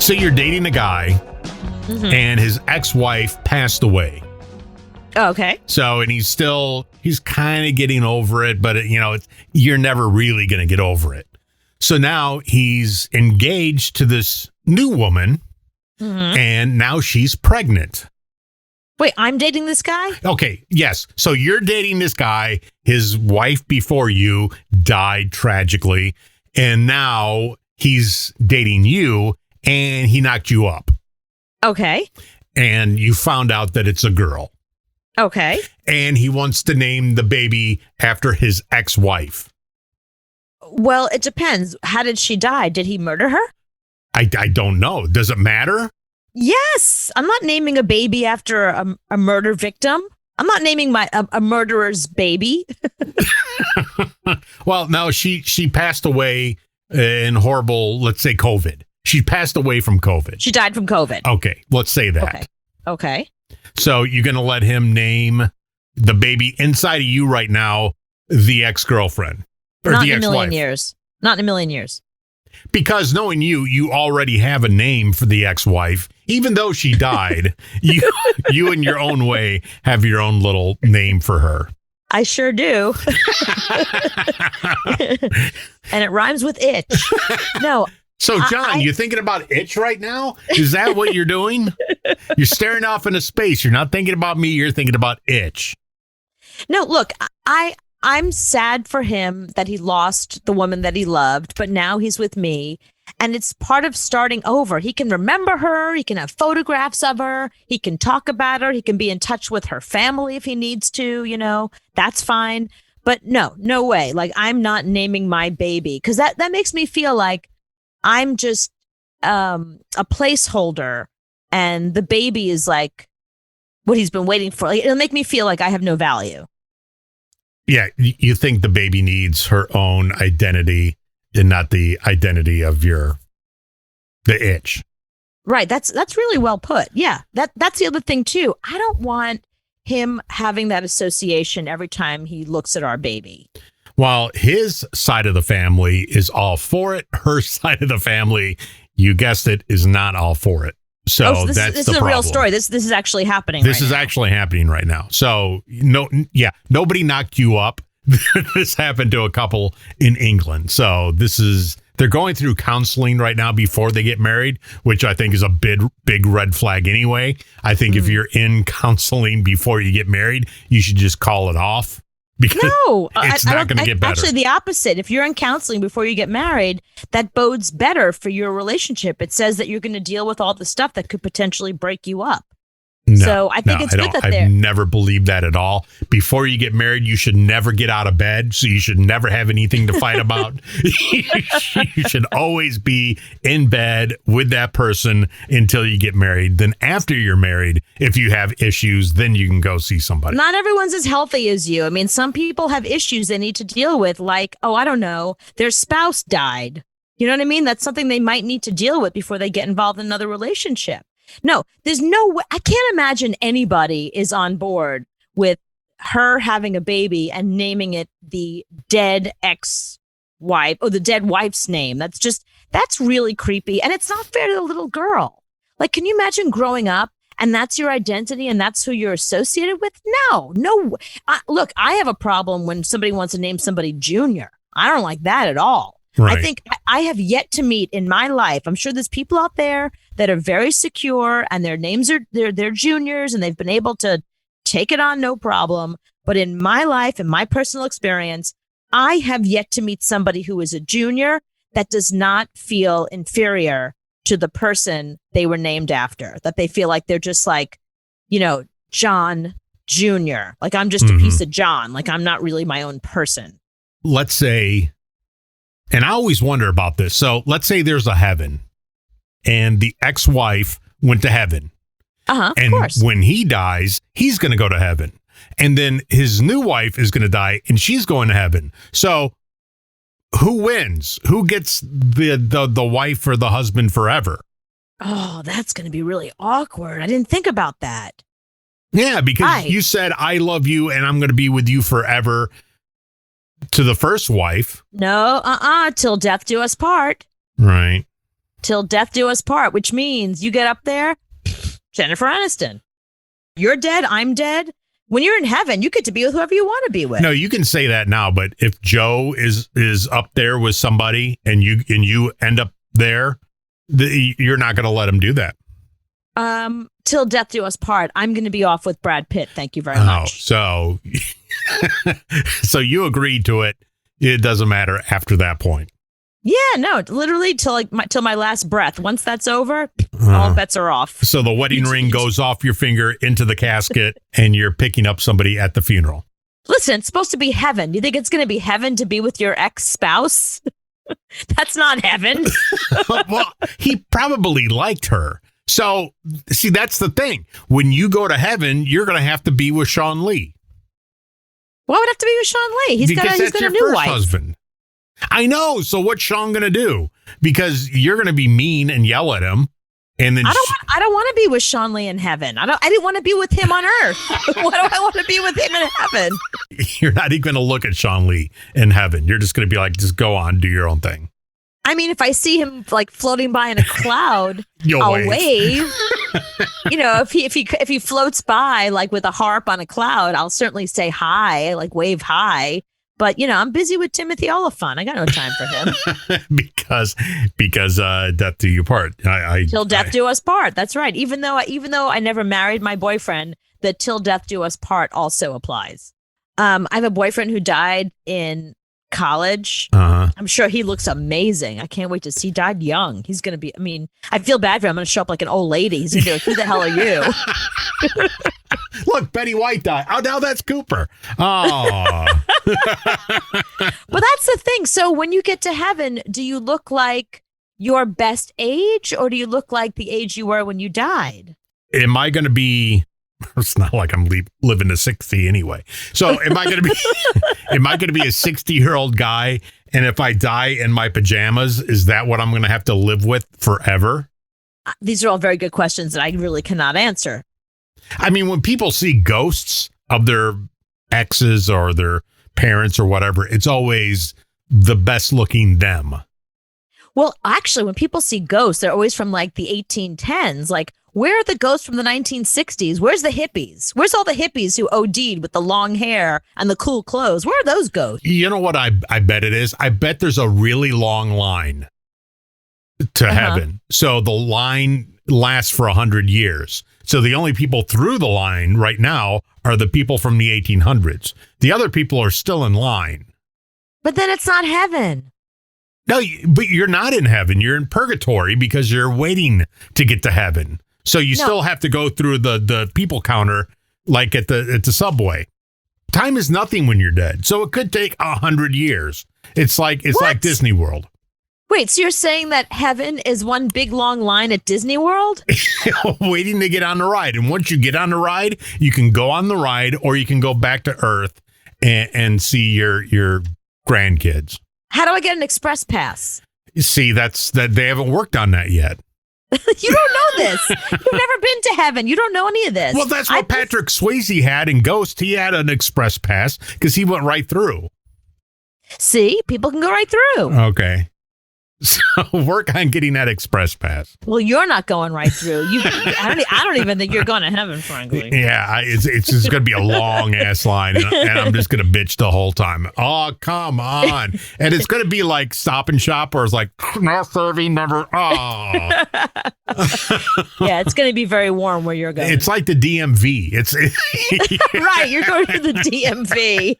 Let's say you're dating a guy and his ex-wife passed away. Okay. So, and he's kind of getting over it, but you're never really going to get over it. So now he's engaged to this new woman and now she's pregnant. Wait, I'm dating this guy? Okay. Yes. So you're dating this guy. His wife before you died tragically. And now he's dating you and he knocked you up. Okay. And you found out that it's a girl. Okay. And he wants to name the baby after his ex-wife. Well, it depends. How did she die? Did he murder her? I don't know. Does it matter? Yes. I'm not naming a baby after a murder victim. I'm not naming a murderer's baby. Well, no, she passed away in horrible, let's say COVID. She passed away from COVID. She died from COVID. Okay, let's say that. Okay. So you're going to let him name the baby inside of you right now, the ex-girlfriend or Not the in a million ex-wife. years. Not in a million years. Because knowing you already have a name for the ex-wife. Even though she died, you in your own way have your own little name for her. I sure do. And it rhymes with itch. No. So, John, you thinking about itch right now? Is that what you're doing? You're staring off into space. You're not thinking about me. You're thinking about itch. No, look, I'm sad for him that he lost the woman that he loved, but now he's with me. And it's part of starting over. He can remember her. He can have photographs of her. He can talk about her. He can be in touch with her family if he needs to, that's fine. But no way. Like, I'm not naming my baby because that makes me feel like I'm just a placeholder and the baby is like what he's been waiting for. Like, it'll make me feel like I have no value. Yeah, you think the baby needs her own identity and not the identity of the itch. Right. That's really well put. Yeah. That's the other thing too. I don't want him having that association every time he looks at our baby. While his side of the family is all for it, her side of the family, you guessed it, is not all for it. So this that's is the a problem. real story. This is actually happening. This is actually happening right now. So nobody knocked you up. This happened to a couple in England. So they're going through counseling right now before they get married, which I think is a big red flag anyway. I think if you're in counseling before you get married, you should just call it off. Because it's not going to get better. Actually, the opposite. If you're in counseling before you get married, that bodes better for your relationship. It says that you're going to deal with all the stuff that could potentially break you up. So I think it's good that I've never believed that at all. Before you get married, you should never get out of bed. So you should never have anything to fight about. You should always be in bed with that person until you get married. Then after you're married, if you have issues, then you can go see somebody. Not everyone's as healthy as you. I mean, some people have issues they need to deal with, like, I don't know, their spouse died. You know what I mean? That's something they might need to deal with before they get involved in another relationship. No, there's no way. I can't imagine anybody is on board with her having a baby and naming it the dead ex-wife or the dead wife's name. That's really creepy. And it's not fair to the little girl. Like, can you imagine growing up and that's your identity and that's who you're associated with? No. Look, I have a problem when somebody wants to name somebody Junior. I don't like that at all. Right. I think I have yet to meet in my life. I'm sure there's people out there that are very secure and their names are they're juniors and they've been able to take it on no problem. But in my life, in my personal experience, I have yet to meet somebody who is a junior that does not feel inferior to the person they were named after, that they feel like they're just like, John Jr. Like I'm just a piece of John. Like I'm not really my own person. Let's say, and I always wonder about this. So let's say there's a heaven and the ex-wife went to heaven. And of course. When he dies, he's going to go to heaven. And then his new wife is going to die and she's going to heaven. So who wins? Who gets the wife or the husband forever? Oh, that's going to be really awkward. I didn't think about that. Yeah, because you said, I love you and I'm going to be with you forever to the first wife. No, till death do us part. Right. till death do us part, which means you get up there, Jennifer Aniston. You're dead. I'm dead. When you're in heaven, you get to be with whoever you want to be with. No, you can say that now, but if Joe is up there with somebody and you end up there, you're not going to let him do that. Till death do us part. I'm going to be off with Brad Pitt. Thank you very much. So you agreed to it. It doesn't matter after that point. Yeah, no, literally till my last breath. Once that's over, all bets are off. So the wedding ring goes off your finger into the casket, and you're picking up somebody at the funeral. Listen, it's supposed to be heaven. You think it's going to be heaven to be with your ex-spouse? That's not heaven. Well, he probably liked her. So, see, that's the thing. When you go to heaven, you're going to have to be with Sean Lee. Why would I have to be with Sean Lee? He's got a new wife. Husband. I know. So what's Sean going to do? Because you're going to be mean and yell at him. And then I don't want to be with Sean Lee in heaven. I didn't want to be with him on earth. Why do I want to be with him in heaven? You're not even going to look at Sean Lee in heaven. You're just going to be like, just go on, do your own thing. I mean, if I see him like floating by in a cloud, I'll wave. If he floats by like with a harp on a cloud, I'll certainly say hi, like wave hi. But I'm busy with Timothy Oliphant. I got no time for him. because death do you part. Till death do us part. That's right. Even though I never married my boyfriend, the till death do us part also applies. I have a boyfriend who died in college. I'm sure he looks amazing. I can't wait to see. He died young. He's going to be, I feel bad for him. I'm going to show up like an old lady. He's going to be like, who the hell are you? Look, Betty White died. Oh, now that's Cooper. Oh. Well, that's the thing. So when you get to heaven, do you look like your best age or do you look like the age you were when you died? Am I going to be, it's not like I'm living to 60 anyway. So am I going to be a 60-year-old guy? And if I die in my pajamas, is that what I'm going to have to live with forever? These are all very good questions that I really cannot answer. I mean, when people see ghosts of their exes or their parents or whatever, it's always the best looking them. Well, actually, when people see ghosts, they're always from like the 1810s. Like, where are the ghosts from the 1960s? Where's the hippies? Where's all the hippies who OD'd with the long hair and the cool clothes? Where are those ghosts? You know what I bet it is? I bet there's a really long line to heaven. So the line lasts for 100 years. So the only people through the line right now are the people from the 1800s. The other people are still in line. But then it's not heaven. No, but you're not in heaven. You're in purgatory because you're waiting to get to heaven. So you still have to go through the people counter like at the subway. Time is nothing when you're dead. So it could take 100 years. It's like Disney World. Wait, so you're saying that heaven is one big long line at Disney World? Waiting to get on the ride. And once you get on the ride, you can go on the ride or you can go back to Earth and see your grandkids. How do I get an express pass? See, that they haven't worked on that yet. You don't know this. You've never been to heaven. You don't know any of this. Well, that's what Patrick Swayze had in Ghost. He had an express pass because he went right through. See, people can go right through. Okay. So work on getting that express pass. Well, you're not going right through. I don't even think you're going to heaven, frankly. Yeah, it's just going to be a long ass line, and I'm just going to bitch the whole time. Oh, come on! And it's going to be like Stop and Shop, where it's like no serving, never. Oh, yeah, it's going to be very warm where you're going. It's like the DMV. It's right. You're going to the DMV.